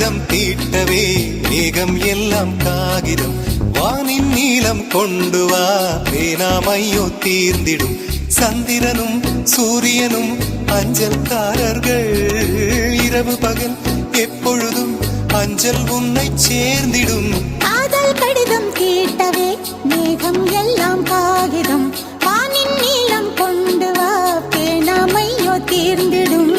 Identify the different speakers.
Speaker 1: கடிதம் தீட்டவே மேகம் எல்லாம் காகிதம் வானின் நீளம் கொண்டு வா வேணாமையோ தீர்ந்திடும் சந்திரனும் சூரியனும் அஞ்சல்காரர்கள் இரவு பகல் எப்பொழுதும் அஞ்சல் உன்னை சேர்ந்திடும்
Speaker 2: காதல் கடிதம் தீட்டவே மேகம் எல்லாம் காகிதம் வானின் நீளம் கொண்டு வா வேணாமையோ தீர்ந்திடும்